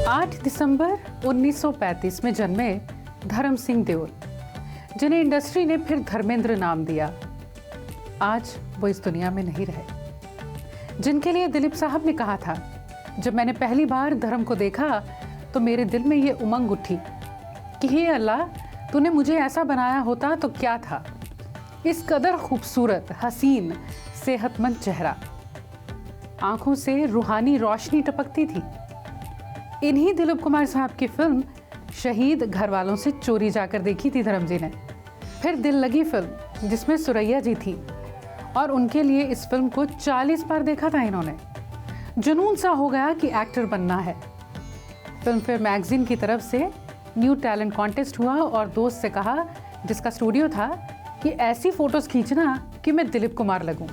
8 दिसंबर 1935 में जन्मे धर्म सिंह देओल, जिन्हें इंडस्ट्री ने फिर धर्मेंद्र नाम दिया, आज वो इस दुनिया में नहीं रहे। जिनके लिए दिलीप साहब ने कहा था, जब मैंने पहली बार धर्म को देखा तो मेरे दिल में ये उमंग उठी कि हे अल्लाह, तूने मुझे ऐसा बनाया होता तो क्या था। इस कदर खूबसूरत, हसीन, सेहतमंद चेहरा, आंखों से रूहानी रोशनी टपकती थी। इन्हीं दिलीप कुमार साहब की फिल्म शहीद घर वालों से चोरी जाकर देखी थी धर्म जी ने। फिर दिल लगी फिल्म, जिसमें सुरैया जी थी, और उनके लिए इस फिल्म को 40 बार देखा था इन्होंने। जुनून सा हो गया कि एक्टर बनना है। फिल्म फेयर मैगजीन की तरफ से न्यू टैलेंट कॉन्टेस्ट हुआ और दोस्त से कहा, जिसका स्टूडियो था, कि ऐसी फोटोज खींचना कि मैं दिलीप कुमार लगूं।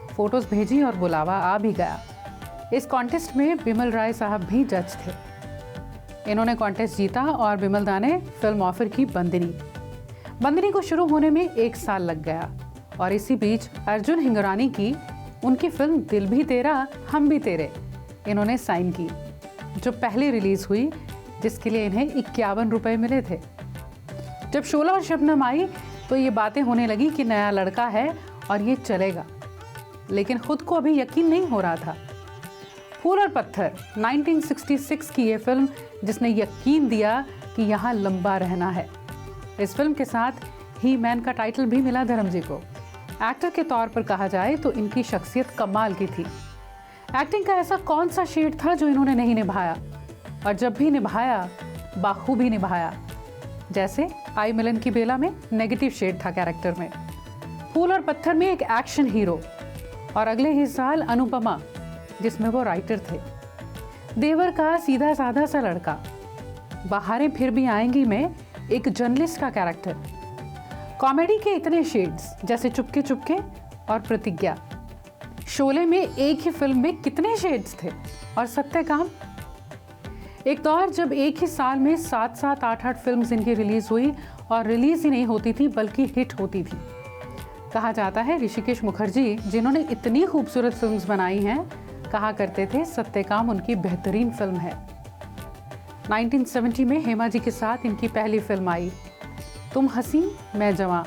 फोटोज भेजी और बुलावा आ भी गया। इस कॉन्टेस्ट में बिमल राय साहब भी जज थे। इन्होंने कॉन्टेस्ट जीता और बिमल दा ने फिल्म ऑफर की बंदनी को शुरू होने में 1 साल लग गया, और इसी बीच अर्जुन हिंगरानी की उनकी फिल्म दिल भी तेरा हम भी तेरे इन्होंने साइन की, जो पहले रिलीज हुई, जिसके लिए इन्हें 51 रुपए मिले थे। जब शोला और शबनम आई तो ये बातें होने लगी कि नया लड़का है और ये चलेगा, लेकिन खुद को अभी यकीन नहीं हो रहा था। फूल और पत्थर 1966 की ये फिल्म, जिसने यकीन दिया कि यहाँ लंबा रहना है। इस फिल्म के साथ ही मैन का टाइटल भी मिला धर्म जी को। एक्टर के तौर पर कहा जाए तो इनकी शख्सियत कमाल की थी। एक्टिंग का ऐसा कौन सा शेड था जो इन्होंने नहीं निभाया, और जब भी निभाया बाखूबी निभाया। जैसे आई मिलन की बेला में नेगेटिव शेड था कैरेक्टर में, फूल और पत्थर में एक एक्शन हीरो, और अगले ही साल अनुपमा, जिसमें वो राइटर थे। देवर का सीधा साधा सा लड़का, बहारें फिर भी आएंगी में एक जर्नलिस्ट का कैरेक्टर। कॉमेडी के इतने शेड्स, जैसे चुपके चुपके और प्रतिज्ञा। शोले में एक ही फिल्म में कितने शेड्स थे, और सत्यकाम। एक दौर जब एक ही साल में 7-7, 8-8 फिल्म्स इनकी रिलीज हुई, और रिलीज ही नहीं होती थी बल्कि हिट होती थी। कहा जाता है ऋषिकेश मुखर्जी, जिन्होंने इतनी खूबसूरत फिल्म्स बनाई हैं, कहा करते थे सत्यकाम उनकी बेहतरीन फिल्म है। 1970 में हेमा जी के साथ इनकी पहली फिल्म आई, तुम हंसी मैं जवां,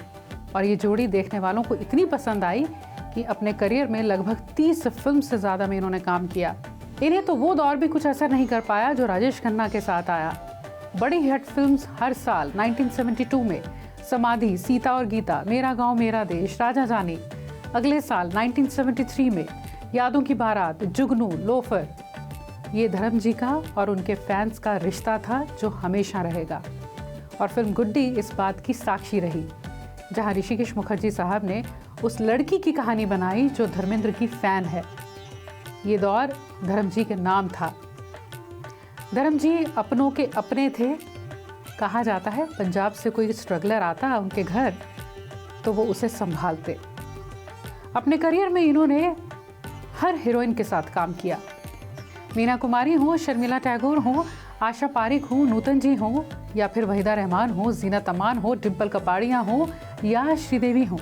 और ये जोड़ी देखने वालों को इतनी पसंद आई कि अपने करियर में लगभग 30 फिल्म से ज़्यादा में इन्होंने काम किया। इन्हें तो वो दौर भी कुछ असर नहीं कर पाया जो राजेश खन्ना के साथ आया। बड़ी हिट फिल्म्स हर साल। 1972 में समाधि, सीता और गीता, मेरा गांव मेरा देश, राजा जानी। अगले साल 1973 में यादों की बारात, जुगनू, लोफर। ये धर्म जी का और उनके फैंस का रिश्ता था जो हमेशा रहेगा, और फिल्म गुड्डी इस बात की साक्षी रही, जहां ऋषिकेश मुखर्जी साहब ने उस लड़की की कहानी बनाई जो धर्मेंद्र की फैन है। ये दौर धर्म जी के नाम था। धर्म जी अपनों के अपने थे। कहा जाता है पंजाब से कोई स्ट्रगलर आता उनके घर तो वो उसे संभालते। अपने करियर में इन्होंने हर हीरोइन के साथ काम किया। मीना कुमारी हो, शर्मिला टैगोर हो, आशा पारिक हो, नूतन जी हो, या फिर वहीदा रहमान हो, जीनत अमान हो, डिम्पल कपाड़िया हो, या श्रीदेवी हो,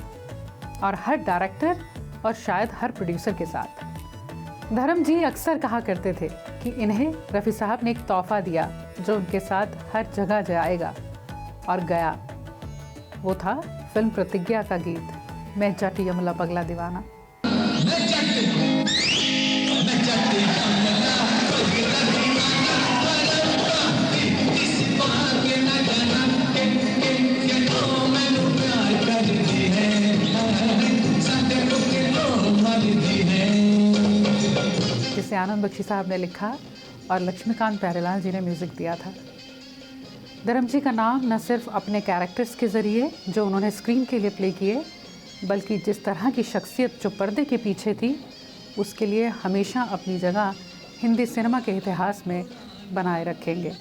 और हर डायरेक्टर और शायद हर प्रोड्यूसर के साथ। धर्म जी अक्सर कहा करते थे कि इन्हें रफ़ी साहब ने एक तोहफा दिया जो उनके साथ हर जगह जाएगा, और गया। वो था फिल्म प्रतिज्ञा का गीत, मैं जट यमला पगला दीवाना। जिसे आनंद बख्शी साहब ने लिखा और लक्ष्मीकांत प्यारेलाल जी ने म्यूज़िक दिया था। धर्म जी का नाम न सिर्फ अपने कैरेक्टर्स के ज़रिए जो उन्होंने स्क्रीन के लिए प्ले किए, बल्कि जिस तरह की शख्सियत जो पर्दे के पीछे थी, उसके लिए हमेशा अपनी जगह हिंदी सिनेमा के इतिहास में बनाए रखेंगे।